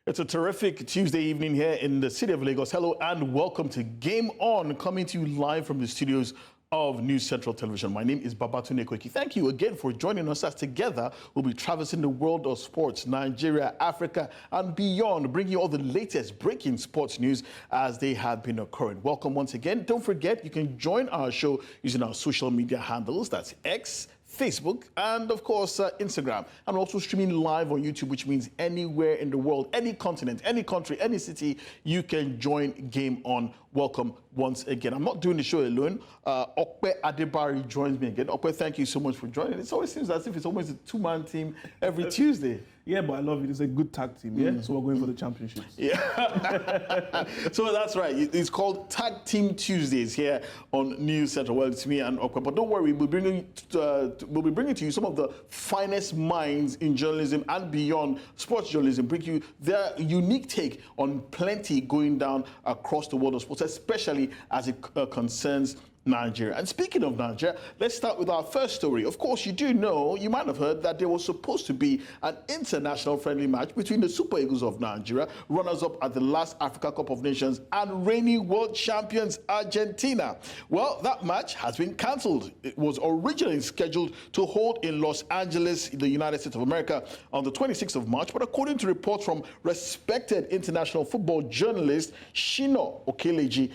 It's a terrific Tuesday evening here in the city of Lagos. Hello and welcome to Game On, coming to you live from the studios of News Central Television. My name is Babatunde Kweki. Thank you again for joining us as together we'll be traversing the world of sports, Nigeria, Africa, and beyond, bringing you all the latest breaking sports news as they have been occurring. Welcome once again. Don't forget, you can join our show using our social media handles. That's X, Facebook, and of course, Instagram. And also streaming live on YouTube, which means anywhere in the world, any continent, any country, any city, you can join Game On. Welcome once again. I'm not doing the show alone. Okpe Adebari joins me again. Okpe, thank you so much for joining. It always seems as if it's almost a two-man team every Tuesday. Yeah, but I love it. It's a good tag team, yeah? So we're going for the championships. Yeah. So that's right. It's called Tag Team Tuesdays here on News Central. Well, it's me and Okwe. But don't worry, we'll be bringing to you some of the finest minds in journalism and beyond sports journalism, bring you their unique take on plenty going down across the world of sports, especially as it concerns Nigeria. And speaking of Nigeria, let's start with our first story. Of course, you do know, you might have heard that there was supposed to be an international friendly match between the Super Eagles of Nigeria, runners-up at the last Africa Cup of Nations, and reigning world champions Argentina. Well, that match has been cancelled. It was originally scheduled to hold in Los Angeles, in the United States of America, on the 26th of March, but according to reports from respected international football journalist Shino Okeleji,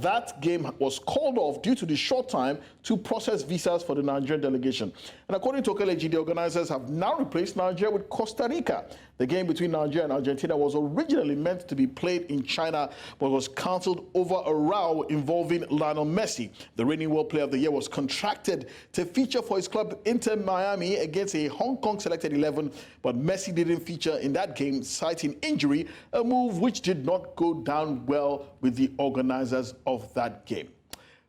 that game was called off due to the short time to process visas for the Nigerian delegation. And according to Okeleji, the organizers have now replaced Nigeria with Costa Rica. The game between Nigeria and Argentina was originally meant to be played in China, but was cancelled over a row involving Lionel Messi. The reigning World Player of the Year was contracted to feature for his club Inter Miami against a Hong Kong selected 11, but Messi didn't feature in that game, citing injury, a move which did not go down well with the organizers of that game.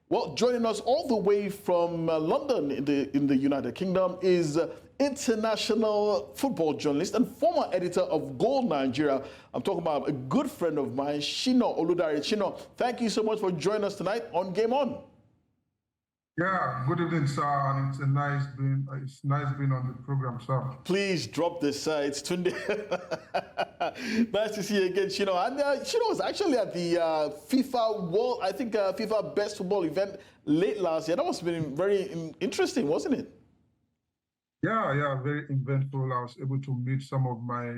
Well, joining us all the way from London in the United Kingdom is international football journalist and former editor of Goal Nigeria. I'm talking about a good friend of mine, Shino Oludare. Shino, thank you so much for joining us tonight on Game On. Yeah, good evening, sir, and it's nice being on the program, sir. Please drop this, it's Tunde. Nice to see you again, Shino. And Shino was actually at the FIFA World, I think FIFA Best Football event late last year. That must have been very interesting, wasn't it? Yeah, very eventful. I was able to meet some of my,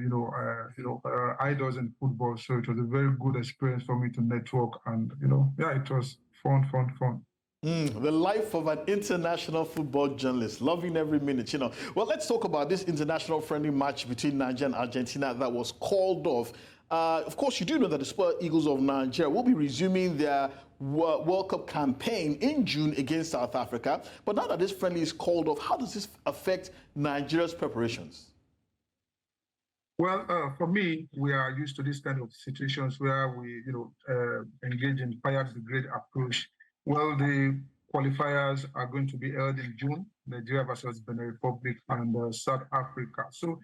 idols in football. So it was a very good experience for me to network, and it was fun. The life of an international football journalist, loving every minute, Well, let's talk about this international friendly match between Nigeria and Argentina that was called off. Of course, you do know that the Super Eagles of Nigeria will be resuming their World Cup campaign in June against South Africa. But now that this friendly is called off, how does this affect Nigeria's preparations? Well, for me, we are used to this kind of situations where we, engage in fire to the great approach. Well, the qualifiers are going to be held in June, Nigeria versus Benin Republic and South Africa. So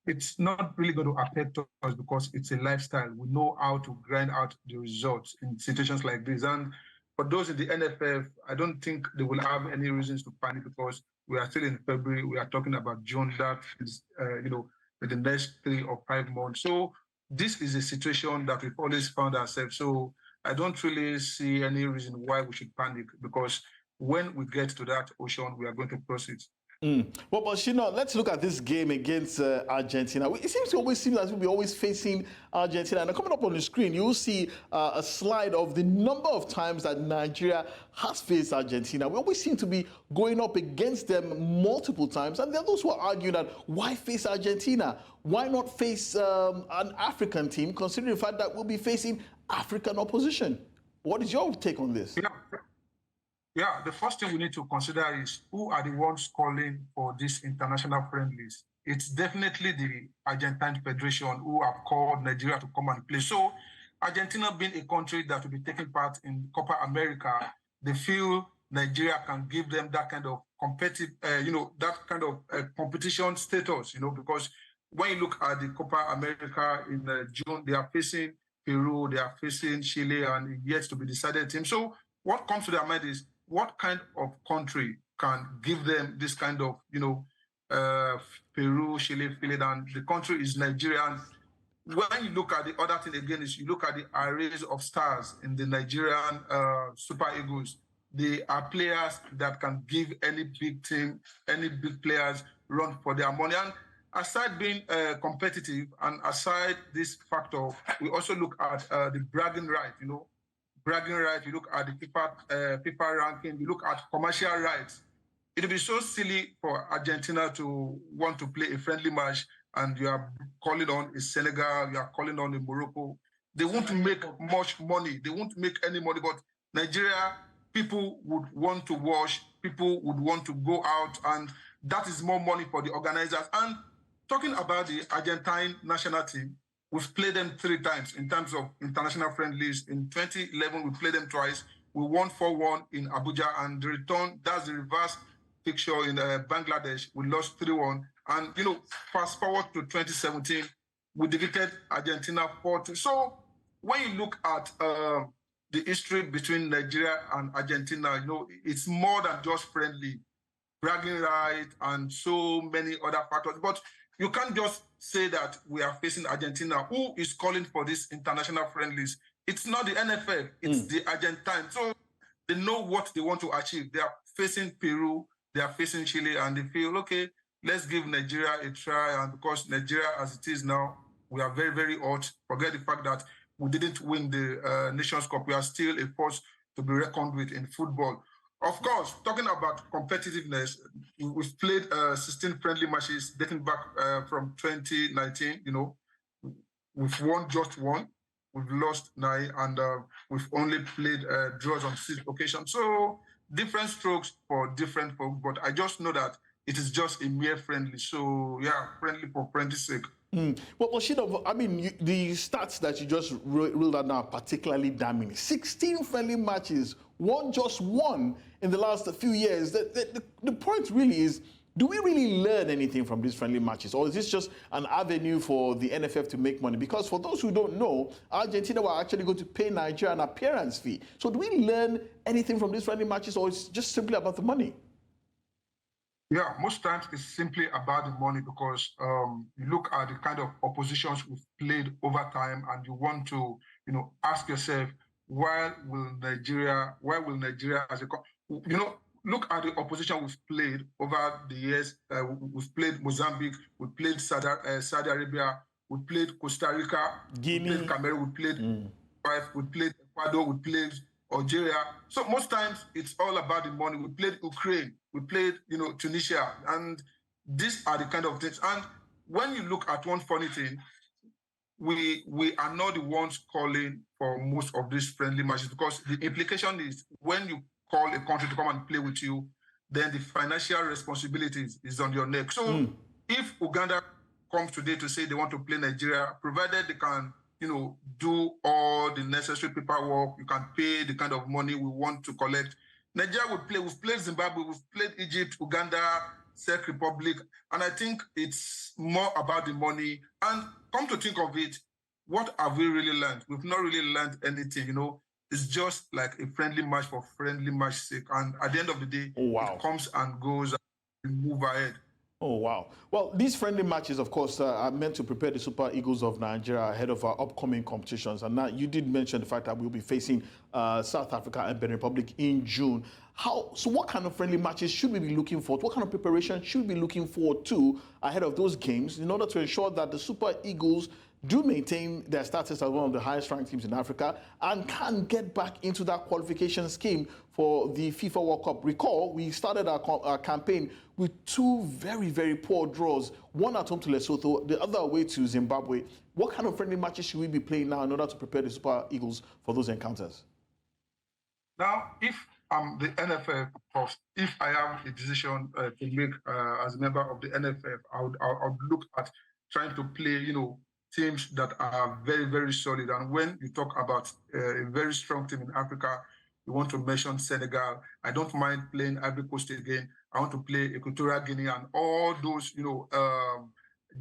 it's not really going to affect us because it's a lifestyle. We know how to grind out the results in situations like this. And for those in the NFF, I don't think they will have any reasons to panic because we are still in February. We are talking about June. That is, in the next 3 or 5 months. So this is a situation that we've always found ourselves. So I don't really see any reason why we should panic because when we get to that ocean, we are going to proceed. Well, but Shino, let's look at this game against Argentina. It seems to always seem as if we're always facing Argentina. And coming up on the screen, you'll see a slide of the number of times that Nigeria has faced Argentina. We always seem to be going up against them multiple times. And there are those who are arguing that why face Argentina? Why not face an African team, considering the fact that we'll be facing African opposition? What is your take on this? Yeah, the first thing we need to consider is who are the ones calling for these international friendlies. It's definitely the Argentine Federation who have called Nigeria to come and play. So Argentina being a country that will be taking part in Copa America, they feel Nigeria can give them that kind of competitive, competition status, because when you look at the Copa America in June, they are facing Peru, they are facing Chile, and yet to be decided team. So what comes to their mind is, what kind of country can give them this kind of, Peru, Chile, and the country is Nigeria. when you look at the other thing again, is you look at the arrays of stars in the Nigerian Super Eagles. They are players that can give any big team, any big players run for their money. And aside being competitive and aside this factor, we also look at the bragging right, bragging right. You look at the FIFA ranking, you look at commercial rights. It would be so silly for Argentina to want to play a friendly match and you are calling on a Senegal, you are calling on a Morocco. They won't make much money. They won't make any money. But Nigeria, people would want to watch, people would want to go out, and that is more money for the organizers. And talking about the Argentine national team, we've played them 3 times in terms of international friendlies. In 2011, we played them twice. We won 4-1 in Abuja, and the return, that's the reverse picture in Bangladesh. We lost 3-1. And, fast forward to 2017, we defeated Argentina 4-2. So when you look at the history between Nigeria and Argentina, it's more than just friendly, bragging right, and so many other factors. But you can't just say that we are facing Argentina. Who is calling for these international friendlies? It's not the NFF, it's the Argentine. So they know what they want to achieve. They are facing Peru, they are facing Chile, and they feel, okay, let's give Nigeria a try. And because Nigeria, as it is now, we are very, very hot. Forget the fact that we didn't win the Nations Cup. We are still a force to be reckoned with in football. Of course, talking about competitiveness, we've played 16 friendly matches dating back from 2019. We've won just 1, we've lost 9, and we've only played draws on 6 occasions. So different strokes for different folks, but I just know that it is just a mere friendly. So yeah, friendly for friendly's sake. Well, Shida, I mean, the stats that you just ruled out now are particularly damning. 16 friendly matches, just one in the last few years. The point really is, do we really learn anything from these friendly matches? Or is this just an avenue for the NFF to make money? Because for those who don't know, Argentina were actually going to pay Nigeria an appearance fee. So do we learn anything from these friendly matches, or it's just simply about the money? Yeah, most times it's simply about the money, because you look at the kind of oppositions we've played over time, and you want to, ask yourself, why will Nigeria as a look at the opposition we've played over the years. We've played Mozambique, we played Saudi Arabia, we played Costa Rica, Guinea, we played Cameroon, we played Ecuador, we played Algeria. So most times it's all about the money. We played Ukraine, we played, Tunisia, and these are the kind of things. And when you look at one funny thing, we are not the ones calling for most of these friendly matches, because the implication is when you call a country to come and play with you, then the financial responsibilities is on your neck. So if Uganda comes today to say they want to play Nigeria, provided they can, do all the necessary paperwork, you can pay the kind of money we want to collect. Nigeria will play. We've played Zimbabwe, we've played Egypt, Uganda, Czech Republic, and I think it's more about the money. And come to think of it, what have we really learned? We've not really learned anything, It's just like a friendly match for friendly match's sake. And at the end of the day, it comes and goes and move ahead. Oh, wow. Well, these friendly matches, of course, are meant to prepare the Super Eagles of Nigeria ahead of our upcoming competitions. And now you did mention the fact that we'll be facing South Africa and Benin Republic in June. So what kind of friendly matches should we be looking for? What kind of preparation should we be looking forward to ahead of those games in order to ensure that the Super Eagles do maintain their status as one of the highest ranked teams in Africa and can get back into that qualification scheme for the FIFA World Cup? Recall, we started our campaign with 2 very, very poor draws, one at home to Lesotho, the other away to Zimbabwe. What kind of friendly matches should we be playing now in order to prepare the Super Eagles for those encounters? Now, if I'm the NFF, if I have a decision to make as a member of the NFF, I would look at trying to play, teams that are very, very solid. And when you talk about a very strong team in Africa, you want to mention Senegal. I don't mind playing Ivory Coast again. I want to play Equatorial Guinea and all those,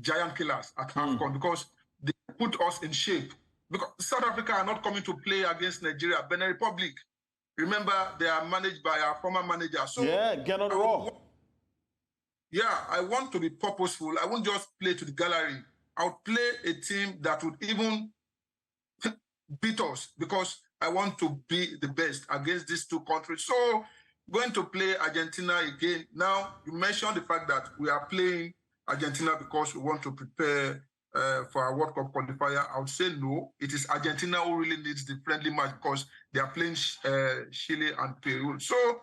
giant killers at AFCON, because they put us in shape. Because South Africa are not coming to play against Nigeria. Benin Republic, remember, they are managed by our former manager. So yeah, get on the roll. Yeah, I want to be purposeful. I won't just play to the gallery. I would play a team that would even beat us because I want to be the best against these two countries. So going to play Argentina again. Now, you mentioned the fact that we are playing Argentina because we want to prepare for our World Cup qualifier. I would say no. It is Argentina who really needs the friendly match because they are playing Chile and Peru. So,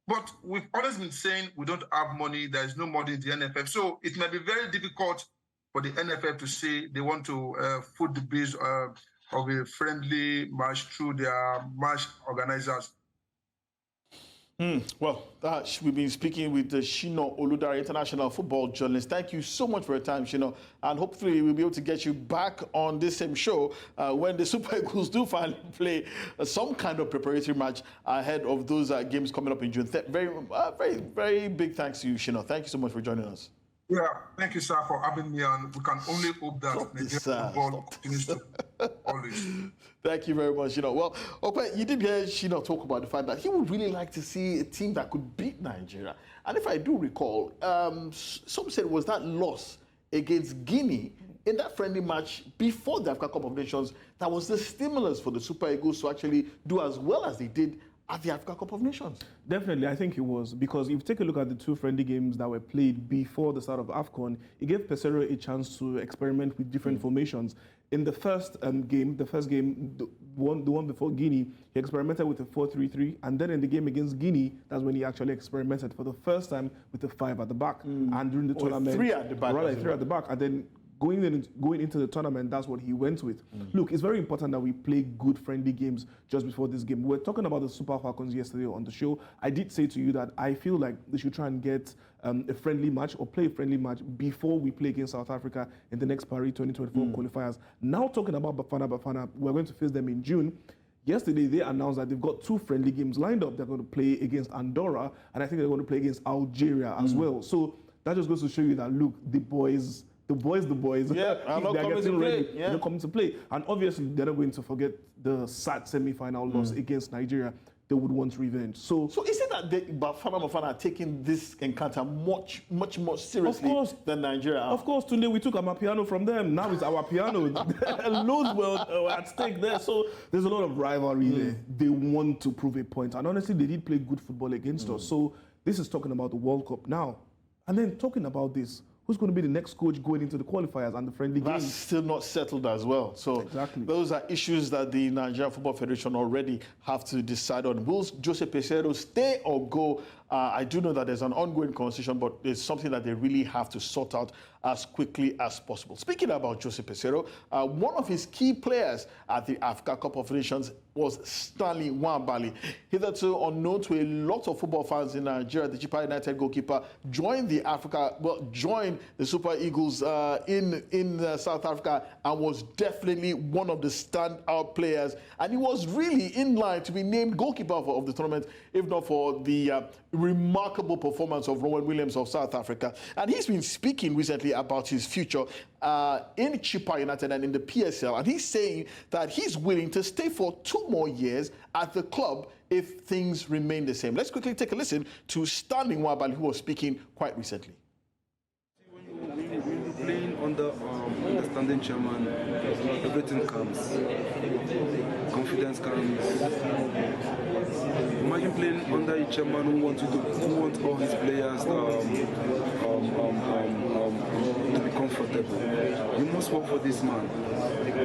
but we've always been saying we don't have money. There is no money in the NFF. So it may be very difficult for the NFF to say they want to foot the base of a friendly match through their match organizers. Well, we've been speaking with Shino Oludare, international football journalist. Thank you so much for your time, Shino. And hopefully we'll be able to get you back on this same show when the Super Eagles do finally play some kind of preparatory match ahead of those games coming up in June. Very big thanks to you, Shino. Thank you so much for joining us. Yeah, thank you, sir, for having me, and we can only hope that Nigerian football continues to always. Thank you very much, Shino. Well, okay, you did hear Shino talk about the fact that he would really like to see a team that could beat Nigeria. And if I do recall, some said it was that loss against Guinea in that friendly match before the AFCON Cup of Nations that was the stimulus for the Super Eagles to actually do as well as they did at the AFCON Cup of Nations. Definitely, I think it was, because if you take a look at the two friendly games that were played before the start of AFCON, it gave Pesero a chance to experiment with different formations. In the first game, the one before Guinea, he experimented with a 4-3-3, and then in the game against Guinea, that's when he actually experimented for the first time with a 5 at the back. And during the tournament, 3 at the back. Right, 3 at the back, and then going into the tournament, that's what he went with. Look, it's very important that we play good friendly games just before this game. We were talking about the Super Falcons yesterday on the show. I did say to you that I feel like they should try and get a friendly match or play a friendly match before we play against South Africa in the next Paris 2024 qualifiers. Now talking about Bafana, we're going to face them in June. Yesterday, they announced that they've got 2 friendly games lined up. They're going to play against Andorra, and I think they're going to play against Algeria as well. So that just goes to show you that, look, the boys. Yeah, they're getting ready. They're coming to play. And obviously, they're not going to forget the sad semi-final loss against Nigeria. They would want revenge. So is it that Bafana are taking this encounter much more seriously than Nigeria? Of course, today we took our piano from them. Now it's our piano. Loads were at stake there. So there's a lot of rivalry there. They want to prove a point. And honestly, they did play good football against us. So this is talking about the World Cup now. And then talking about this, who's going to be the next coach going into the qualifiers and the friendly games? That's still not settled as well. So those are issues that the Nigerian Football Federation already have to decide on. Will Jose Pesero stay or go? I do know that there's an ongoing conversation, but it's something that they really have to sort out as quickly as possible. Speaking about Jose Pesero, one of his key players at the AFCON Cup of Nations was Stanley Nwabali. Hitherto unknown to a lot of football fans in Nigeria, the Chippa United goalkeeper joined the Super Eagles in South Africa and was definitely one of the standout players. And he was really in line to be named goalkeeper of the tournament, if not for the remarkable performance of Rowan Williams of South Africa. And he's been speaking recently about his future in Chippa United and in the PSL. And he's saying that he's willing to stay for 2 more years at the club if things remain the same. Let's quickly take a listen to Stanley Nwabali, who was speaking quite recently. When you're playing under understanding chairman, everything comes. Confidence comes. Imagine playing under a chairman who wants all his players to be comfortable. You must work for this man.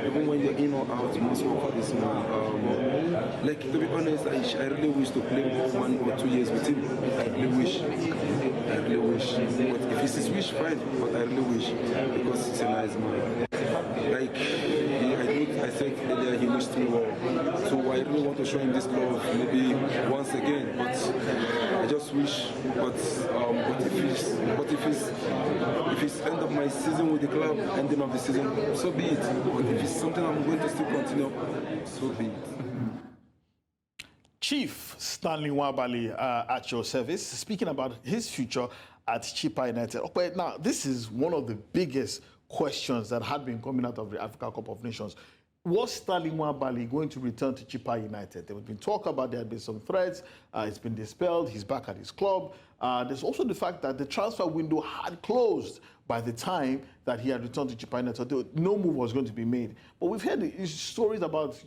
Even when you're in or out, you must work for this man. Like, to be honest, I really wish to play more 1 or 2 years with him. I really wish. But if it's his wish, fine. But I really wish, because he's a nice man. Like, I said earlier, he wished me well. So I really want to show him this love, maybe once again. But I just wish. But if it's end of my season with the club, ending of the season, so be it. But if it's something I'm going to still continue, so be it. Chief Stanley Nwabali at your service, speaking about his future at Chippa United. Okay, now, this is one of the biggest questions that had been coming out of the Africa Cup of Nations. Was Stanley Nwabali going to return to Chippa United? There had been talk about there had been some threats. It's been dispelled. He's back at his club. There's also the fact that the transfer window had closed by the time that he had returned to Chippa United. So no move was going to be made. But we've heard stories about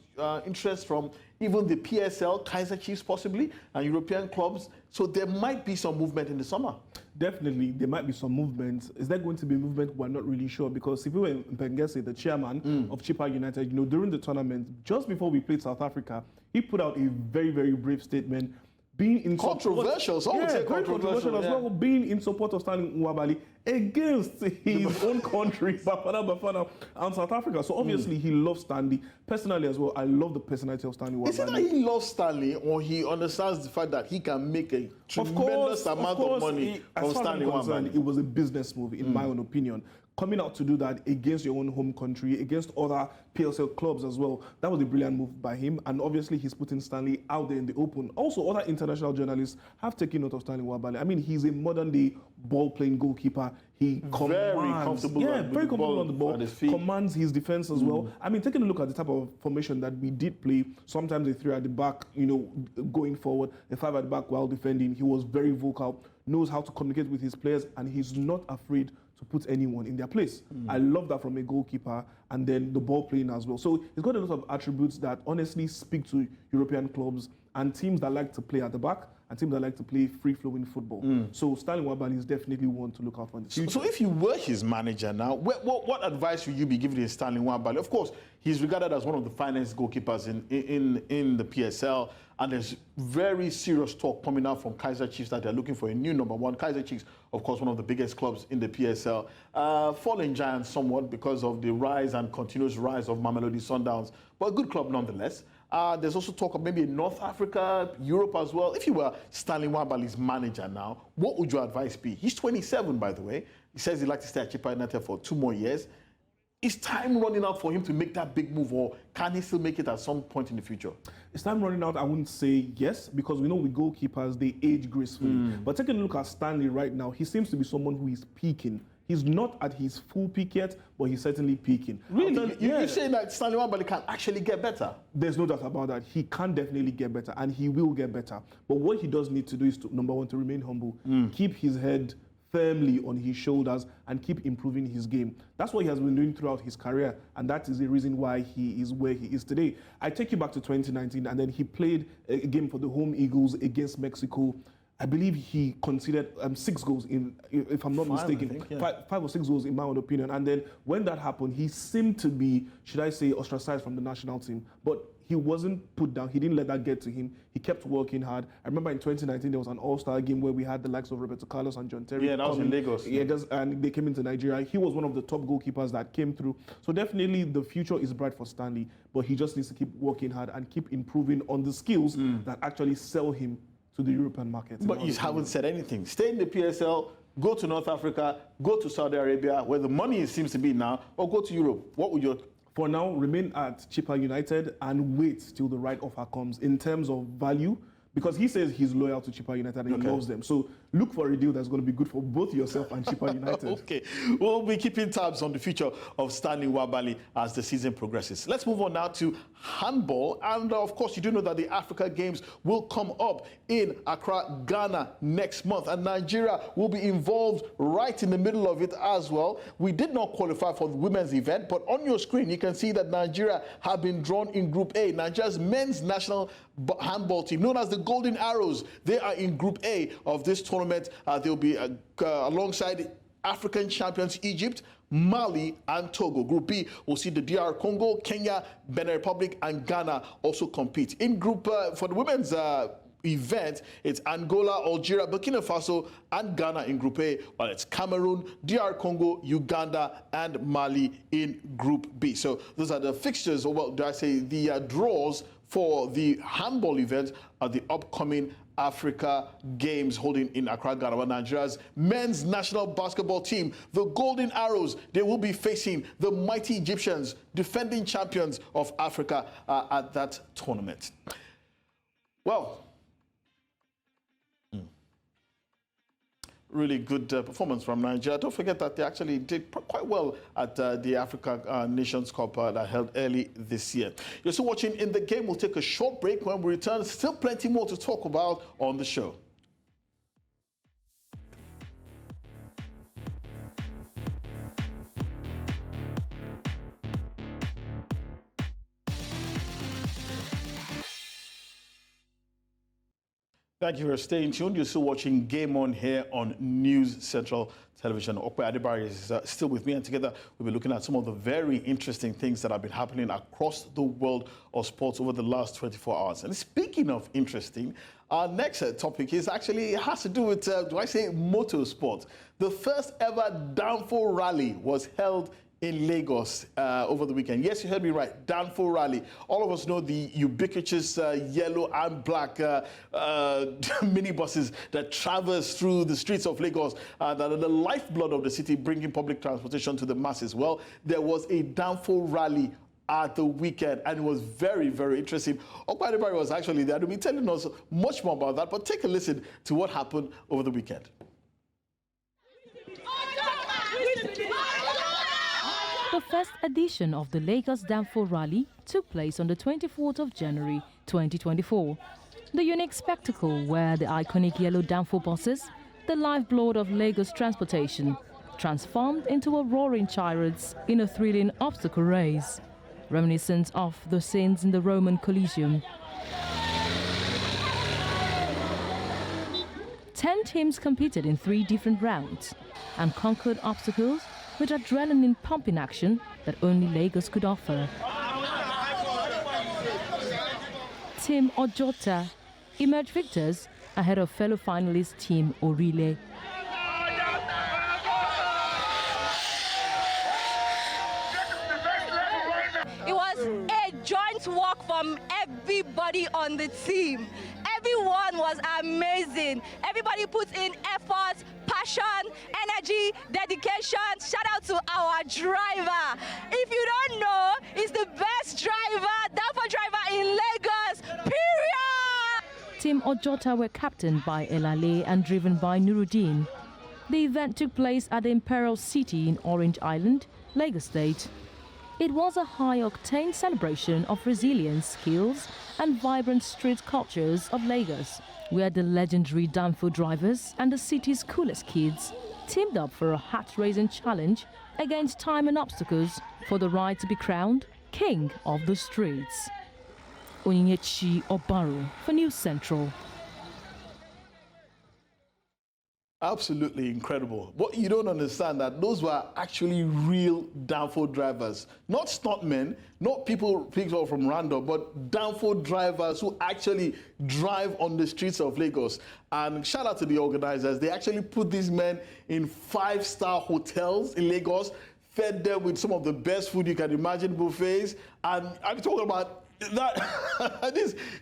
interest from even the PSL, Kaiser Chiefs possibly, and European clubs. So there might be some movement in the summer. Definitely, there might be some movement. Is there going to be movement? We're not really sure, because if we were Mpengese, the chairman of Chippa United, during the tournament, just before we played South Africa, he put out a very, very brave statement, being in controversial. Support, would say very controversial as well, being in support of Stanley Nwabali against his own country, Bafana, and South Africa. So obviously he loves Stanley. Personally as well, I love the personality of Stanley Nwabali. Is it that he loves Stanley, or he understands the fact that he can make a tremendous amount of money from Stanley Nwabali? It was a business move, in my own opinion. Coming out to do that against your own home country, against other PSL clubs as well, that was a brilliant move by him. And obviously, he's putting Stanley out there in the open. Also, other international journalists have taken note of Stanley Nwabali. I mean, he's a modern-day ball-playing goalkeeper. He commands, very comfortable on the ball. Commands his defense as well. I mean, taking a look at the type of formation that we did play, sometimes a 3 at the back, going forward, a 5 at the back while defending. He was very vocal, knows how to communicate with his players, and he's not afraid to put anyone in their place. I love that from a goalkeeper, and then the ball playing as well. So he's got a lot of attributes that honestly speak to European clubs and teams that like to play at the back and teams that like to play free-flowing football. So Stanley Nwabali is definitely one to look out for in the future. So if you were his manager now, what advice would you be giving to Stanley Nwabali? Of course, he's regarded as one of the finest goalkeepers in the PSL, and there's very serious talk coming out from Kaiser Chiefs that they're looking for a new number one. Kaiser Chiefs, of course, one of the biggest clubs in the PSL, fallen giant somewhat because of the rise and continuous rise of Mamelodi Sundowns, but a good club nonetheless. There's also talk of maybe in North Africa, Europe as well. If you were Stanley Nwabali's manager now, what would your advice be? He's 27, by the way. He says he'd like to stay at Chippa United for 2 more years. Is time running out for him to make that big move, or can he still make it at some point in the future? Is time running out? I wouldn't say yes, because we know with goalkeepers, they age gracefully. But taking a look at Stanley right now, he seems to be someone who is peaking. He's not at his full peak yet, but he's certainly peaking. Really? You're saying that Stanley Nwabali can actually get better? There's no doubt about that. He can definitely get better, and he will get better. But what he does need to do is, number one, to remain humble, keep his head firmly on his shoulders, and keep improving his game. That's what he has been doing throughout his career, and that is the reason why he is where he is today. I take you back to 2019, and then he played a game for the home Eagles against Mexico. I believe he conceded 6 goals, if I'm not mistaken. I think, yeah. 5 or 6 goals in my own opinion. And then when that happened, he seemed to be, should I say, ostracized from the national team. But he wasn't put down. He didn't let that get to him. He kept working hard. I remember in 2019, there was an all-star game where we had the likes of Roberto Carlos and John Terry. Yeah, that was in Lagos. Yeah, and they came into Nigeria. He was one of the top goalkeepers that came through. So definitely the future is bright for Stanley, but he just needs to keep working hard and keep improving on the skills that actually sell him to the European market. But you haven't said anything. Stay in the PSL, go to North Africa, go to Saudi Arabia, where the money seems to be now, or go to Europe. What would your... For now, remain at Chippa United and wait till the right offer comes in terms of value, because he says he's loyal to Chippa United and he loves them. So look for a deal that's going to be good for both yourself and Chippa United. Okay. We'll be keeping tabs on the future of Stanley Nwabali as the season progresses. Let's move on now to handball. And of course, you do know that the Africa Games will come up in Accra, Ghana next month. And Nigeria will be involved right in the middle of it as well. We did not qualify for the women's event, but on your screen, you can see that Nigeria have been drawn in Group A. Nigeria's men's national handball team, known as the Golden Arrows, they are in Group A of this tournament. They'll be alongside African champions Egypt, Mali, and Togo. Group B will see the DR Congo, Kenya, Benin Republic, and Ghana also compete. In Group for the women's event, it's Angola, Algeria, Burkina Faso, and Ghana in Group A, while it's Cameroon, DR Congo, Uganda, and Mali in Group B. So those are the fixtures, or well, do I say the draws for the handball event at the upcoming Africa Games holding in Accra, Ghana. Well, Nigeria's men's national basketball team, the Golden Arrows, they will be facing the mighty Egyptians, defending champions of Africa at that tournament. Well, really good performance from Nigeria. Don't forget that they actually did quite well at the Africa Nations Cup that held early this year. You're still watching In the Game. We'll take a short break. When we return, still plenty more to talk about on the show. Thank you for staying tuned. You're still watching Game On here on News Central Television. Okwe Adebari is still with me, and together we'll be looking at some of the very interesting things that have been happening across the world of sports over the last 24 hours. And speaking of interesting, our next topic is actually, it has to do with, motorsport. The first ever Danfo Rally was held in Lagos over the weekend. Yes, you heard me right, Danfo Rally. All of us know the ubiquitous yellow and black minibuses that traverse through the streets of Lagos, that are the lifeblood of the city, bringing public transportation to the masses. Well, there was a Danfo Rally at the weekend, and it was very, very interesting. Okwe Adebari was actually there to be telling us much more about that, but take a listen to what happened over the weekend. The first edition of the Lagos Danfo Rally took place on the 24th of January 2024. The unique spectacle where the iconic yellow Danfo buses, the lifeblood of Lagos transportation, transformed into a roaring chariots in a thrilling obstacle race, reminiscent of the scenes in the Roman Colosseum. 10 teams competed in 3 different rounds and conquered obstacles with adrenaline-pumping action that only Lagos could offer. Team Ojota emerged victors ahead of fellow finalist Team Orile. It was a joint work from everybody on the team. Everyone was amazing. Everybody put in effort, passion, energy, dedication. Shout out to our driver. If you don't know, he's the best driver, Danfo driver in Lagos, period! Team Ojota were captained by Elale and driven by Nuruddin. The event took place at the Imperial City in Orange Island, Lagos State. It was a high-octane celebration of resilience, skills, and vibrant street cultures of Lagos, where the legendary Danfo drivers and the city's coolest kids teamed up for a hat-raising challenge against time and obstacles for the right to be crowned King of the Streets. Onyinyechi Obaru for News Central. Absolutely incredible. What you don't understand that those were actually real Danfo drivers, not stuntmen, not people from random, but Danfo drivers who actually drive on the streets of Lagos. And shout out to the organizers. They actually put these men in 5-star hotels in Lagos, fed them with some of the best food you can imagine, buffets. And I'm talking about that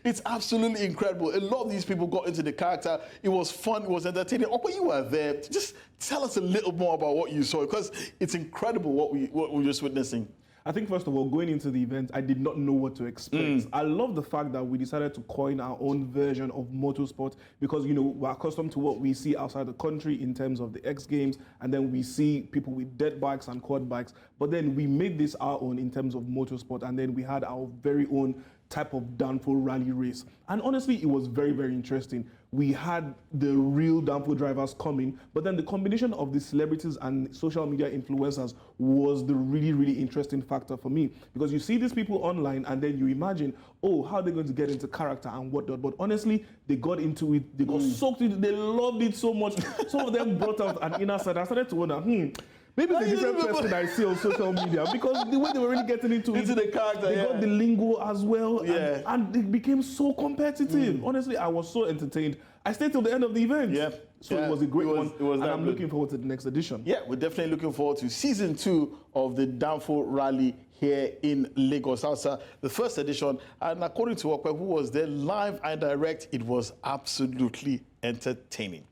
it's absolutely incredible. A lot of these people got into the character. It was fun. It was entertaining. Okwe, you were there. Just tell us a little more about what you saw, because it's incredible what we're just witnessing. I think, first of all, going into the event, I did not know what to expect. I love the fact that we decided to coin our own version of motorsport because, you know, we're accustomed to what we see outside the country in terms of the X Games, and then we see people with dirt bikes and quad bikes. But then we made this our own in terms of motorsport, and then we had our very own type of Danfo rally race. And honestly, it was very, very interesting. We had the real Danfo drivers coming, but then the combination of the celebrities and social media influencers was the really, really interesting factor for me. Because you see these people online and then you imagine, oh, how are they going to get into character and whatnot. But honestly, they got into it, they got soaked in it, they loved it so much. Some of them brought out an inner side. I started to wonder, maybe it's a different person I see on social media, because the way they were really getting into the character, they got the lingo as well, yeah. and it became so competitive. Honestly, I was so entertained. I stayed till the end of the event. Yeah. So it was a great one, and I'm good. looking forward to the next edition. Yeah, we're definitely looking forward to season 2 of the Danfo Rally here in Lagos. That's the first edition, and according to Okwe, who was there live and direct, it was absolutely entertaining.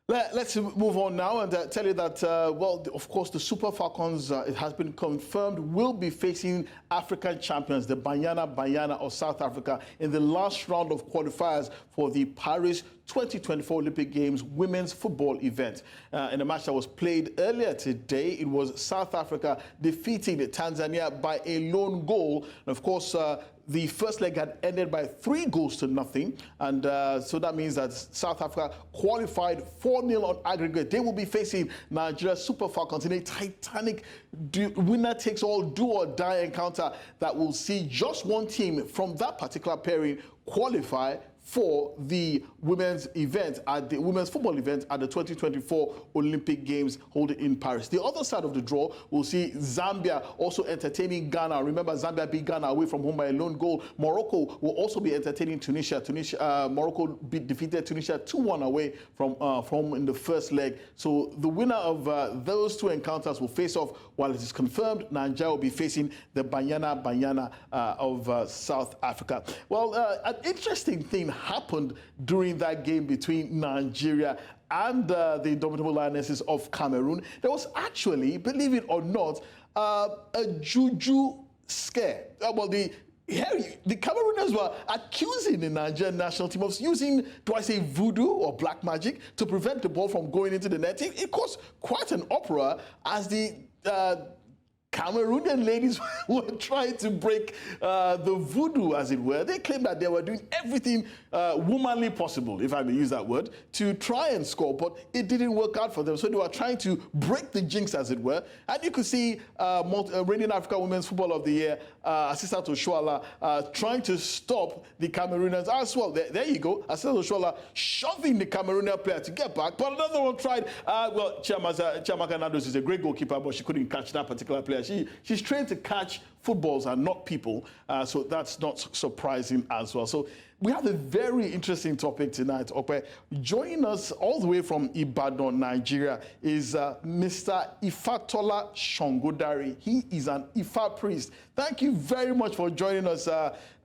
Let's move on now and tell you that, well, of course, the Super Falcons, it has been confirmed, will be facing African champions, the Banyana of South Africa, in the last round of qualifiers for the Paris 2024 Olympic Games women's football event. In a match that was played earlier today, it was South Africa defeating Tanzania by a lone goal. And of course, the first leg had ended by 3-0, and so that means that South Africa qualified 4-0 on aggregate. They will be facing Nigeria Super Falcons in a titanic winner-takes-all do-or-die encounter that will see just one team from that particular pairing qualify for the women's football event at the 2024 Olympic Games holding in Paris. The other side of the draw will see Zambia also entertaining Ghana. Remember, Zambia beat Ghana away from home by a lone goal. Morocco will also be entertaining Tunisia. Morocco defeated Tunisia 2-1 away from home in the first leg. So the winner of those two encounters will face off, while it is confirmed Nigeria will be facing the Banyana of South Africa. Well, an interesting thing happened during that game between Nigeria and the Indomitable Lionesses of Cameroon. There was actually, believe it or not, a juju scare. The Camerooners were accusing the Nigerian national team of using, do I say voodoo or black magic, to prevent the ball from going into the net. It caused quite an uproar as the Cameroonian ladies were trying to break the voodoo, as it were. They claimed that they were doing everything womanly possible, if I may use that word, to try and score, but it didn't work out for them. So they were trying to break the jinx, as it were. And you could see reigning Africa Women's Football of the Year, Assistant Oshuala, trying to stop the Cameroonians as well. There you go, Assistant Oshuala shoving the Cameroonian player to get back, but another one tried. Chiamaka Nados is a great goalkeeper, but she couldn't catch that particular player. She's trained to catch footballs and not people, so that's not surprising as well. So we have a very interesting topic tonight, Okwe. Joining us all the way from Ibadan, Nigeria, is Mr. Ifatola Shongodari. He is an Ifa priest. Thank you very much for joining us,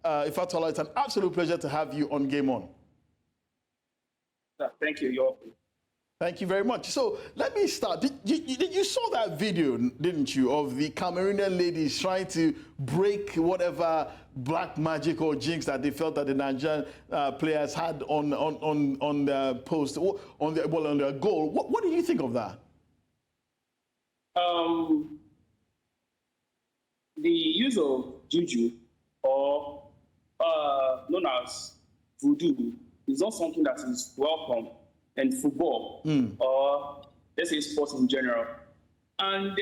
Ifatola. It's an absolute pleasure to have you on Game On. Thank you. You're welcome. Thank you very much. So let me start. You saw that video, didn't you, of the Cameroonian ladies trying to break whatever black magic or jinx that they felt that the Nigerian players had on their post, on their goal. What do you think of that? The use of juju, or known as voodoo, is not something that is welcome in football, or let's say sports in general. And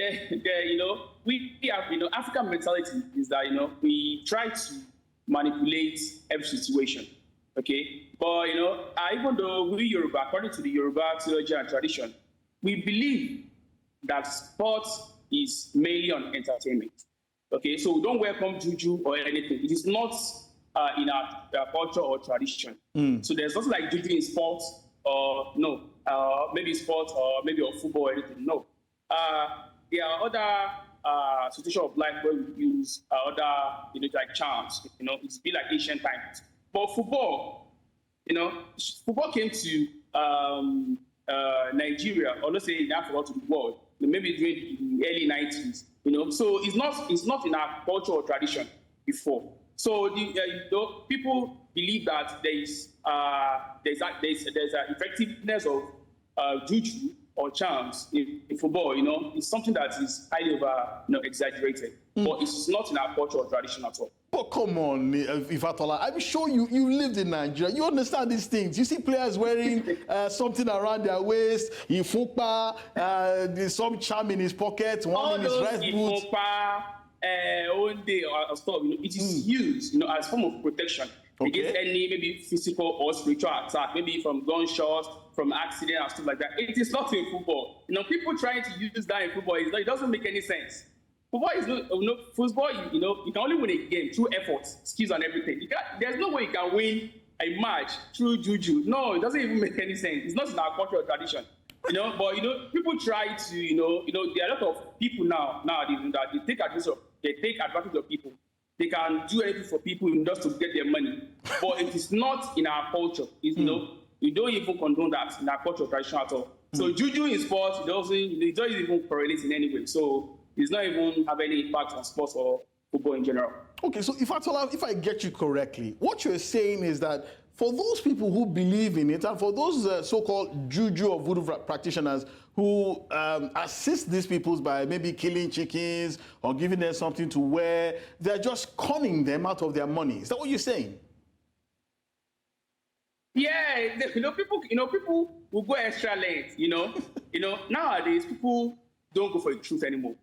we have, African mentality is that, we try to manipulate every situation, okay? But, even though we Yoruba, according to the Yoruba theology and tradition, we believe that sports is mainly on entertainment, okay? So we don't welcome juju or anything. It is not in our culture or tradition. So there's nothing like juju in sports, or no, maybe sports or maybe or football or anything. No. There are other situations of life where we use other, like charms. It's been like ancient times. But football, football came to Nigeria, or let's say in Africa, to the world, maybe during the early 90s. So it's not in our culture or tradition before. So people believe that there's an effectiveness of juju or charms in football. It's something that is highly exaggerated, but it's not in our culture or tradition at all. But come on, Ifatola, I'm sure you lived in Nigeria. You understand these things. You see players wearing something around their waist, ifukpa, there's some charm in his pocket, one in his right boot. It is used, as a form of protection against any maybe physical or spiritual attack, maybe from gunshots, from accident and stuff like that. It is not in football. People trying to use that in football, it doesn't make any sense. Football is not, football, you can only win a game through effort, skills and everything. There's no way you can win a match through juju. No, it doesn't even make any sense. It's not in our cultural tradition. But people try to, there are a lot of people nowadays that they take advantage of people. They can do anything for people just to get their money. But it is not in our culture. We don't even condone that in our culture tradition at all. So juju in sports, it doesn't even correlate in any way. So it's not even have any impact on sports or football in general. Okay, so if I get you correctly, what you're saying is that for those people who believe in it, and for those so-called juju or voodoo practitioners who assist these people by maybe killing chickens or giving them something to wear, they're just conning them out of their money. Is that what you're saying? Yeah, people will go extra length. Nowadays people don't go for the truth anymore.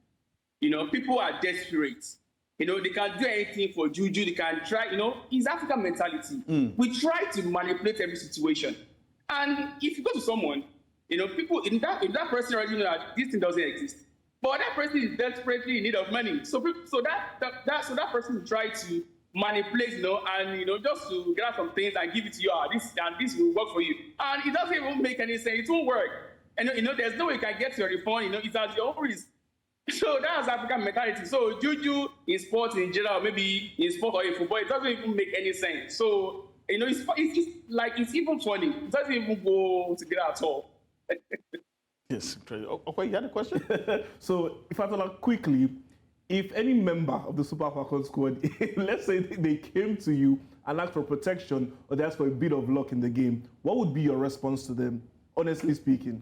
People are desperate. They can do anything for Juju. They can try, it's African mentality. We try to manipulate every situation. And if you go to someone, people, if that person already know that this thing doesn't exist, but that person is desperately in need of money. So that person will try to manipulate, and, just to get out some things and give it to you, this will work for you. And it doesn't even make any sense. It won't work. And, there's no way you can get your refund, it's at your own risk. So that's African mentality. So Juju in sports in general, maybe in sport or in football, it doesn't even make any sense. So, it's even funny. It doesn't even go together at all. Yes. Okay, you had a question? So, if I talk quickly, if any member of the Super Falcons squad, let's say they came to you and asked for protection or they asked for a bit of luck in the game, what would be your response to them, honestly speaking?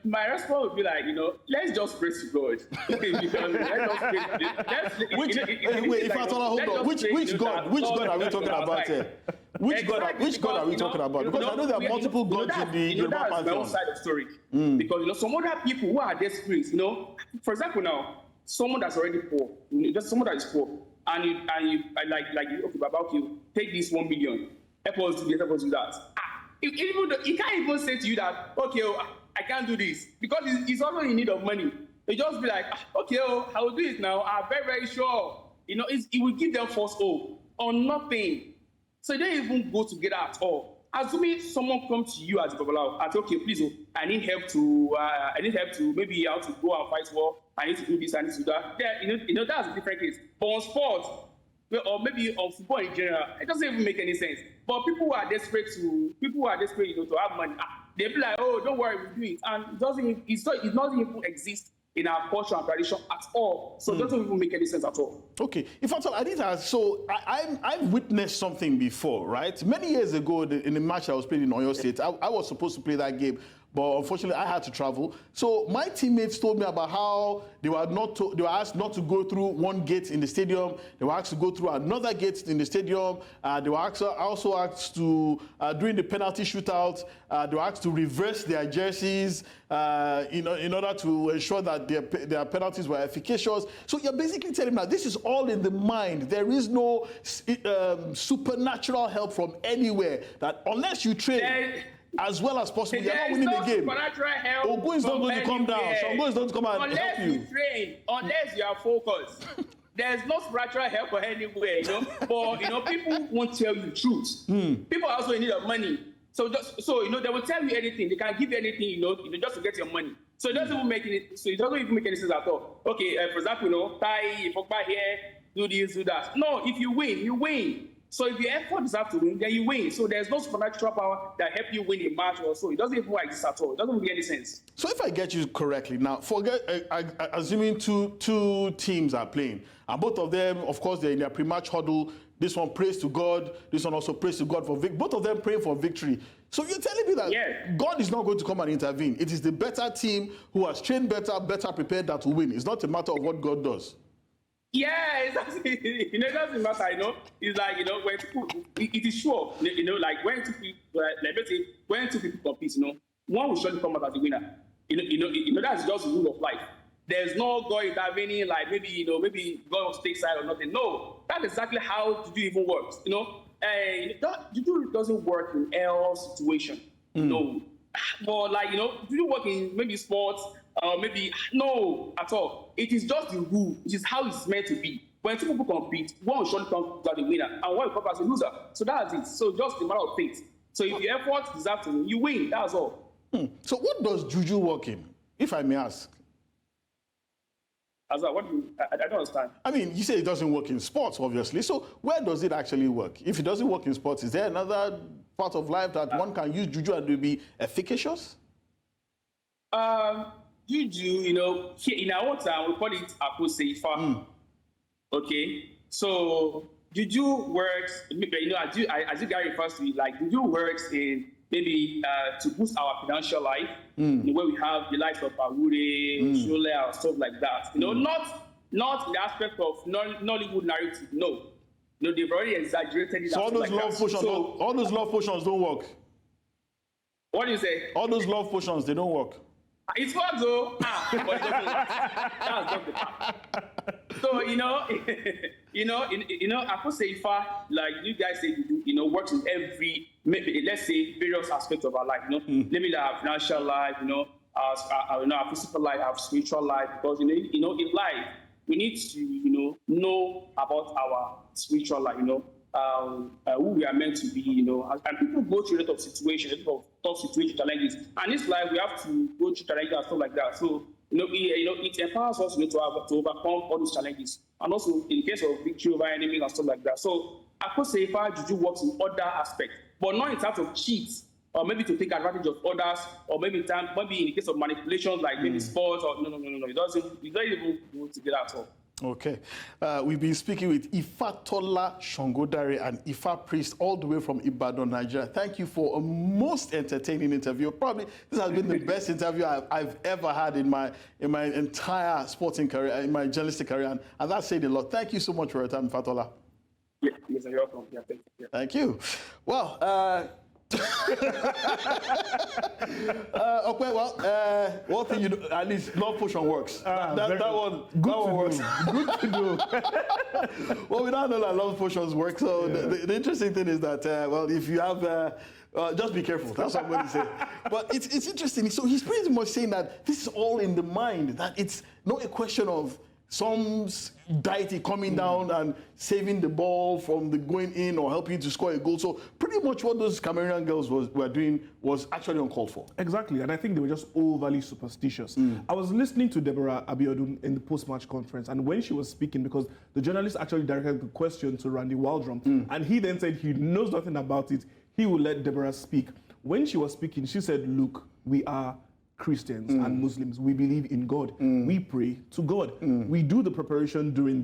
My response would be like, let's just pray to God. Because let's just pray. Wait, if I hold on, which God are we talking about here? Which God are we talking about? Because I know there are multiple gods in the Yoruba pantheon. That's my own side of the story. Because some other people who are desperate, for example, now someone that's already poor, just someone that is poor, and you okay, Baba, okay, take this 1 million, help us do this, help us do that. He can't even say to you that, okay, I can't do this, because he's also in need of money. They just be like, okay, I will do it now. I'm very, very sure. It will give them false hope on nothing. So they don't even go together at all. Assuming someone comes to you as a Babalawo, and say, okay, please, I need help to maybe how to go and fight war. I need to do this, I need to do that. That's a different case. But on sport, or maybe on football in general, it doesn't even make any sense. But people who are desperate to have money, they be like, oh, don't worry, we'll do it. And it doesn't even exist in our culture and tradition at all. So it doesn't even make any sense at all. Okay. In fact, I need to ask, so I've witnessed something before, right? Many years ago, in the match I was playing in Oyo State, I was supposed to play that game, but unfortunately I had to travel. So my teammates told me about how they were asked not to go through one gate in the stadium. They were asked to go through another gate in the stadium. They were also asked to, during the penalty shootout, they were asked to reverse their jerseys in order to ensure that their penalties were efficacious. So you're basically telling me that this is all in the mind. There is no supernatural help from anywhere, that unless you train as well as possible, you're not winning the game. Ogun is not going to come down. Shango is not going to come and help you. Unless you train, unless you are focused, there's no spiritual help anywhere, But, people won't tell you the truth. People are also in need of money. So they will tell you anything. They can give you anything, just to get your money. So it doesn't even make any sense at all. Okay, for example, Tai, Pogba here, do this, do that. No, if you win, you win. So if your effort is have to win, then you win. So there's no supernatural power that help you win a match or so. It doesn't even exist at all. It doesn't make any sense. So if I get you correctly, now assuming two teams are playing, and both of them, of course, they're in their pre-match huddle. This one prays to God. This one also prays to God for victory. Both of them praying for victory. So you're telling me that God is not going to come and intervene. It is the better team who has trained better prepared that will win. It's not a matter of what God does. Yeah, it doesn't matter, It's like, when people, it is sure, like when two people compete, one will surely come out as the winner. That's just the rule of life. There's no God intervening, like maybe God will take side or nothing. No, that's exactly how Juju even works. Juju doesn't work in all situation. No, but Juju work in maybe sports. Maybe no at all. It is just the rule. It is how it's meant to be. When two people compete, one will surely come to the winner, and one will come as a loser. So that's it. So just a matter of things. So if your effort deserves to win, you win. That's all. So what does Juju work in, if I may ask? I don't understand. I mean, you say it doesn't work in sports, obviously. So where does it actually work? If it doesn't work in sports, is there another part of life that one can use Juju and will be efficacious? Juju, here in our town, we call it Akoseifa. Okay, so Juju works, as you guys refers to it, like Juju works in maybe to boost our financial life, where we have the likes of Awure, Shule, or stuff like that. Not in the aspect of Nollywood narrative. No, they've already exaggerated it. So all those love potions don't work. What do you say? All those love potions, they don't work. It was though, but it doesn't last. That's just the fact. So Akoseifa, like you guys say, works in every, maybe let's say, various aspects of our life. Maybe our financial life, our physical life, our spiritual life. Because in life we need to know about our spiritual life. Who we are meant to be. And people go through a lot of situations, a lot of tough situations, challenges. And this life we have to go through challenges and stuff like that. So it empowers us to overcome all these challenges, and also in case of victory over enemies and stuff like that. So Akoseifa Juju works in other aspects, but not in terms of cheats or maybe to take advantage of others, or maybe in the case of manipulations like maybe sports or no. It doesn't even go together at all. Okay. We've been speaking with Ifatola Shongodare, and Ifa priest all the way from Ibadan, Nigeria. Thank you for a most entertaining interview. Probably this has been the best interview I've ever had in my entire sporting career, in my journalistic career, and that's saying a lot. Thank you so much for your time, Ifatola. Yeah, yes, you're welcome. Yeah, thank you. Yeah. Thank you. Well, one thing at least love potion works. That one works. Good to know. Well, we don't know that love potions work. So the interesting thing is that if you have. Just be careful. That's what I'm going to say. But it's interesting. So he's pretty much saying that this is all in the mind. That it's not a question of some deity coming down and saving the ball from the going in or helping you to score a goal. So pretty much what those Cameroonian girls were doing was actually uncalled for. Exactly, and I think they were just overly superstitious. I was listening to Deborah Abiodun in the post-match conference, and when she was speaking, because the journalist actually directed the question to Randy Waldrum, and he then said he knows nothing about it, he will let Deborah speak. When she was speaking, she said, look, we are Christians and Muslims. We believe in God. We pray to God. We do the preparation during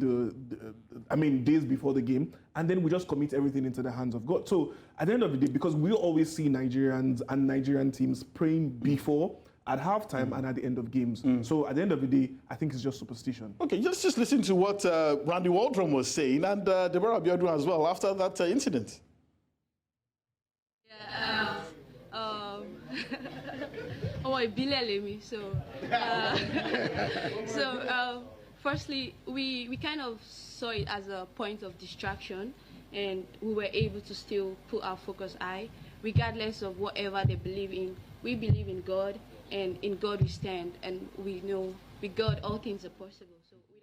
days before the game, and then we just commit everything into the hands of God. So at the end of the day, because we always see Nigerians and Nigerian teams praying before, at halftime, and at the end of games. So at the end of the day, I think it's just superstition. Okay, just listen to what Randy Waldrum was saying, and Deborah Abiodun as well after that incident. Firstly, we kind of saw it as a point of distraction, and we were able to still put our focus high, regardless of whatever they believe in. We believe in God, and in God we stand, and we know with God all things are possible. So we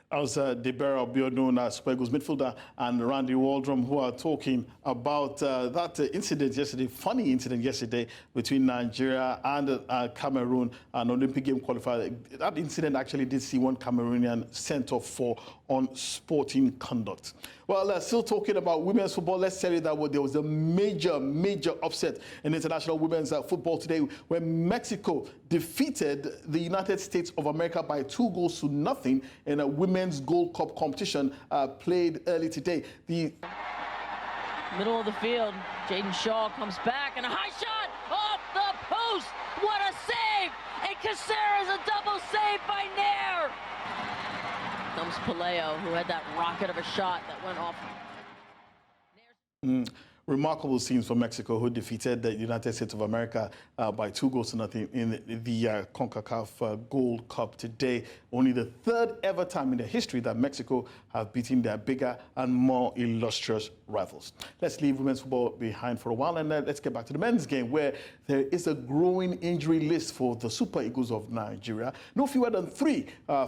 don't. As Deborah Abiodun, Super Eagles midfielder, and Randy Waldrum, who are talking about that incident yesterday, funny incident yesterday between Nigeria and Cameroon, an Olympic game qualifier. That incident actually did see one Cameroonian sent off for unsporting conduct. Well, still talking about women's football, let's tell you that there was a major upset in international women's football today when Mexico defeated the United States of America by 2-0 in a Women's Gold Cup competition played early today. The middle of the field, Jaden Shaw comes back and a high shot off the post. What a save! And Caceres a double save by Nair. Comes Paleo, who had that rocket of a shot that went off. Remarkable scenes for Mexico, who defeated the United States of America by 2-0 in the CONCACAF Gold Cup today. Only the third ever time in the history that Mexico have beaten their bigger and more illustrious rivals. Let's leave women's football behind for a while, and let's get back to the men's game, where there is a growing injury list for the Super Eagles of Nigeria. No fewer than 3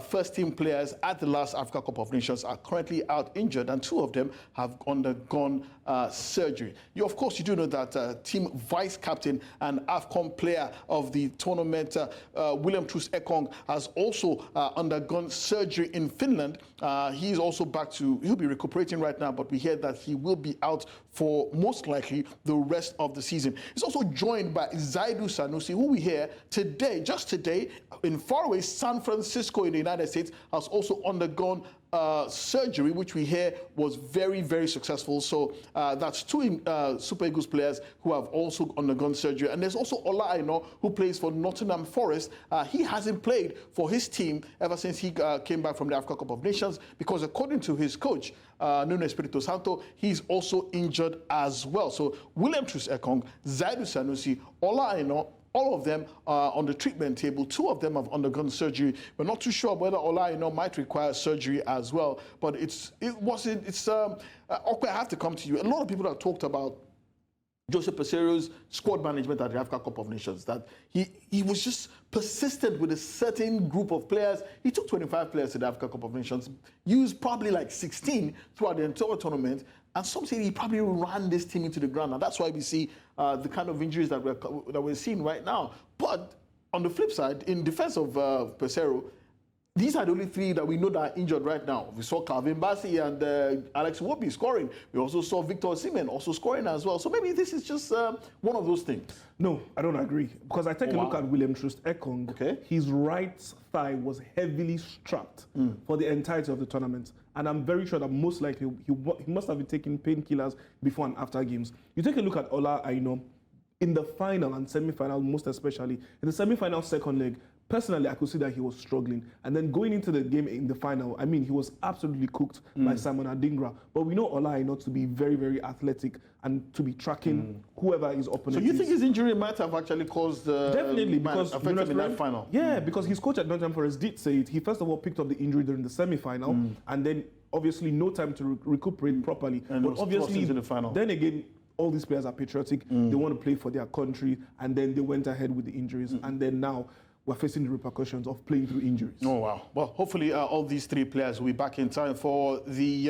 first-team players at the last Africa Cup of Nations are currently out injured, and 2 of them have undergone surgery. Of course, you do know that team vice captain and AFCON player of the tournament, William Truss Ekong, has also undergone surgery in Finland. He's also he'll be recuperating right now, but we hear that he will be out for most likely the rest of the season. He's also joined by Zaidu Sanusi, who we hear just today, in faraway San Francisco in the United States, has also undergone surgery, which we hear was very, very successful. So that's 2 Super Eagles players who have also undergone surgery. And there's also Ola Aina, who plays for Nottingham Forest. He hasn't played for his team ever since he came back from the Africa Cup of Nations, because according to his coach, Nuno Espirito Santo, he's also injured as well. So William Truss Ekong, Zaidu Sanusi, Ola Aina, All of them are on the treatment table. 2 of them have undergone surgery. We're not too sure whether Ola might require surgery as well. But okay, I have to come to you. A lot of people have talked about Joseph Pesero's squad management at the AFCON Cup of Nations, that he was just persistent with a certain group of players. He took 25 players to the AFCON Cup of Nations, used probably like 16 throughout the entire tournament, and some say he probably ran this team into the ground. And that's why we see the kind of injuries that we're seeing right now. But on the flip side, in defense of Pesero, these are the only 3 that we know that are injured right now. We saw Calvin Bassey and Alex Iwobi scoring. We also saw Victor Osimhen also scoring as well. So maybe this is just one of those things. No, I don't agree. Because I take a look at William Troost Ekong. Okay. His right thigh was heavily strapped for the entirety of the tournament. And I'm very sure that most likely he must have been taking painkillers before and after games. You take a look at Ola Aina in the final and semi-final, most especially. In the semi-final second leg, personally, I could see that he was struggling. And then going into the game in the final, I mean, he was absolutely cooked by Simon Adingra. But we know Ola Aina to be very, very athletic and to be tracking whoever his opponent is. So you think his injury might have actually caused definitely because affected him in that final? Yeah, because his coach at Nottingham Forest did say it. He first of all picked up the injury during the semi-final, and then obviously no time to recuperate properly. And but obviously, into the final. Then again, all these players are patriotic. They want to play for their country, and then they went ahead with the injuries, and then now we're facing the repercussions of playing through injuries. Oh, wow. Well, hopefully all these 3 players will be back in time for the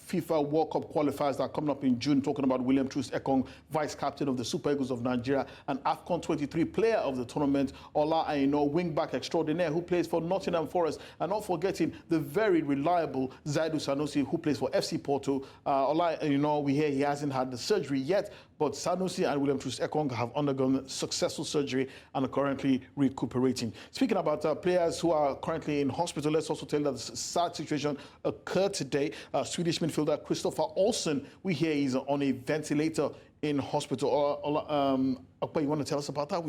FIFA World Cup qualifiers that are coming up in June, talking about William Troost Ekong, vice captain of the Super Eagles of Nigeria, and AFCON 23 player of the tournament, Ola Aina, wing-back extraordinaire who plays for Nottingham Forest, and not forgetting the very reliable Zaidu Sanusi who plays for FC Porto. Ola Aina, we hear he hasn't had the surgery yet, but Sanusi and William Troost Ekong have undergone successful surgery and are currently recuperating. Speaking about players who are currently in hospital, let's also tell you that a sad situation occurred today. Swedish midfielder Christopher Olsen, we hear he's on a ventilator in hospital. Okpa, you want to tell us about that?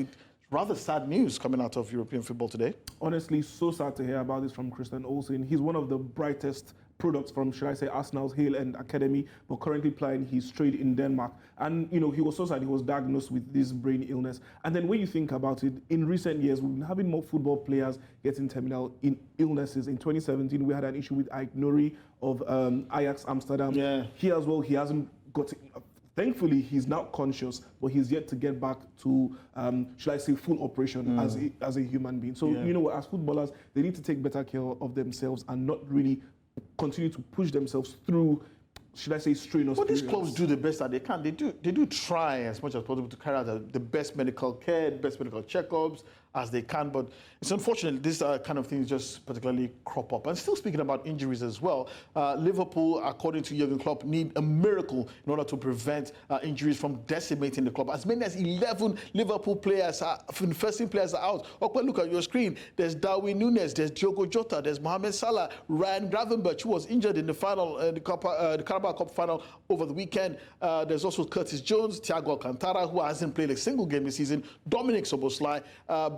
Rather sad news coming out of European football today. Honestly, so sad to hear about this from Christian Olsen. He's one of the brightest products from, should I say, Arsenal's Hale End Academy, but currently playing his trade in Denmark. And, you know, he was so sad he was diagnosed with this brain illness. And then when you think about it, in recent years, we've been having more football players getting terminal illnesses. In 2017, we had an issue with Ike Nuri of Ajax Amsterdam. Yeah. He as well, he hasn't got... Thankfully, he's now conscious, but he's yet to get back to, should I say, full operation as a human being. So, you know, as footballers, they need to take better care of themselves and not really continue to push themselves through, should I say, strenuous But these periods. clubs do the best that they can. They do try as much as possible to carry out the best medical care, the best medical checkups as they can. But it's unfortunate these kind of things just particularly crop up. And still speaking about injuries as well, Liverpool, according to Jurgen Klopp, need a miracle in order to prevent injuries from decimating the club. As many as 11 Liverpool players, first-team players are out. Okay, look at your screen. There's Darwin Núñez, there's Diogo Jota, there's Mohamed Salah, Ryan Gravenberch, who was injured in the final, the Carabao Cup final over the weekend. There's also Curtis Jones, Thiago Alcantara, who hasn't played a single game this season, Dominic Szoboszlai,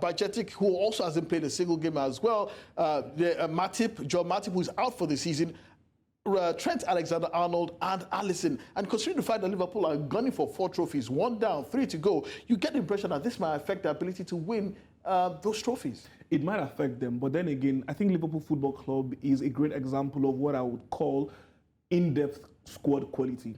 Bajcetic, who also hasn't played a single game as well, Joel Matip, who is out for the season, Trent Alexander-Arnold and Alisson. And considering the fact that Liverpool are gunning for 4 trophies, 1 down, 3 to go, you get the impression that this might affect their ability to win those trophies. It might affect them, but then again, I think Liverpool Football Club is a great example of what I would call in-depth squad quality,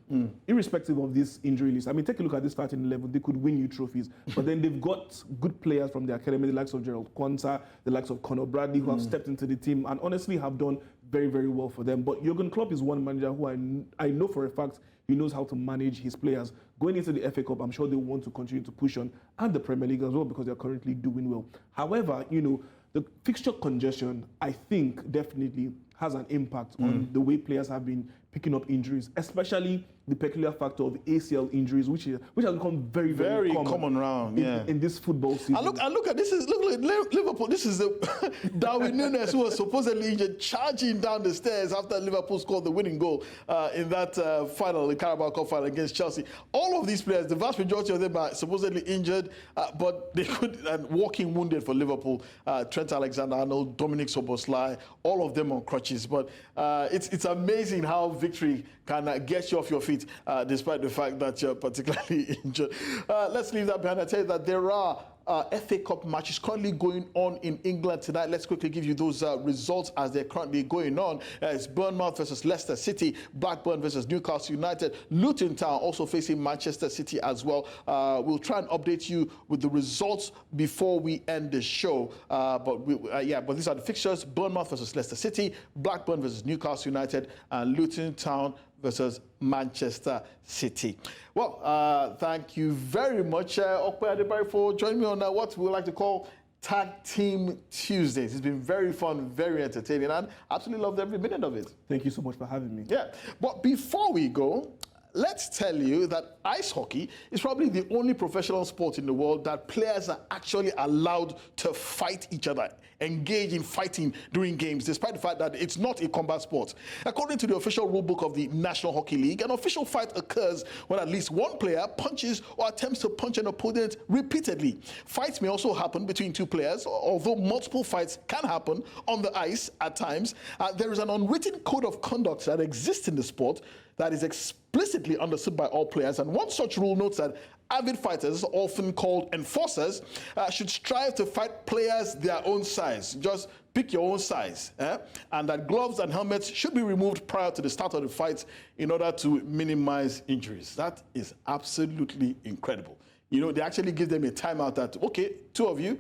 irrespective of this injury list. I mean, take a look at this starting 11. They could win you trophies, but then they've got good players from the academy, the likes of Gerald Quansah, the likes of Conor Bradley, who have stepped into the team and honestly have done very, very well for them. But Jurgen Klopp is one manager who I know for a fact he knows how to manage his players. Going into the FA Cup, I'm sure they want to continue to push on, and the Premier League as well, because they're currently doing well. However, you know, the fixture congestion, I think, definitely has an impact on the way players have been picking up injuries, especially the peculiar factor of ACL injuries, which has become very, very common around in this football season. And look at this is Liverpool. This is Darwin Núñez, who was supposedly injured, charging down the stairs after Liverpool scored the winning goal in that final, the Carabao Cup final against Chelsea. All of these players, the vast majority of them are supposedly injured, but they could walking wounded for Liverpool. Trent Alexander-Arnold, Dominic Szoboszlai, all of them on crutches. But it's amazing how victory can get you off your feet, despite the fact that you're particularly injured. Let's leave that behind. I tell you that there are FA Cup match is currently going on in England tonight. Let's quickly give you those results as they're currently going on. It's Bournemouth versus Leicester City, Blackburn versus Newcastle United, Luton Town also facing Manchester City as well. We'll try and update you with the results before we end the show. But these are the fixtures: Bournemouth versus Leicester City, Blackburn versus Newcastle United, and Luton Town versus Manchester City. Well, thank you very much, Okpe Adebari, for joining me on what we like to call Tag Team Tuesdays. It's been very fun, very entertaining, and absolutely loved every minute of it. Thank you so much for having me. Yeah, but before we go, let's tell you that ice hockey is probably the only professional sport in the world that players are actually allowed to fight each other, engage in fighting during games, despite the fact that it's not a combat sport. According to the official rulebook of the National Hockey League, an official fight occurs when at least one player punches or attempts to punch an opponent repeatedly. Fights may also happen between two players, although multiple fights can happen on the ice at times. There is an unwritten code of conduct that exists in the sport that is explicitly understood by all players, and one such rule notes that avid fighters, often called enforcers, should strive to fight players their own size. Just pick your own size. And that gloves and helmets should be removed prior to the start of the fight in order to minimize injuries. That is absolutely incredible. You know, they actually give them a timeout that, okay, two of you,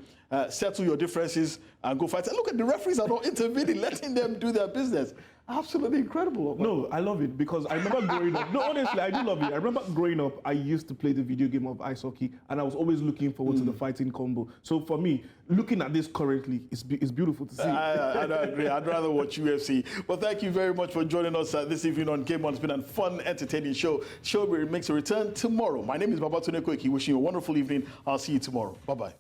settle your differences and go fight. And look at the referees are not intervening, letting them do their business. Absolutely incredible. No, I love it because I remember growing up. No, honestly, I do love it. I remember growing up, I used to play the video game of ice hockey, and I was always looking forward to the fighting combo. So for me, looking at this currently, it's beautiful to see. I don't agree. I'd rather watch UFC. But thank you very much for joining us this evening on Game On. It's been a fun, entertaining show. Show makes a return tomorrow. My name is Babatunde Koiki. Wishing you a wonderful evening. I'll see you tomorrow. Bye-bye.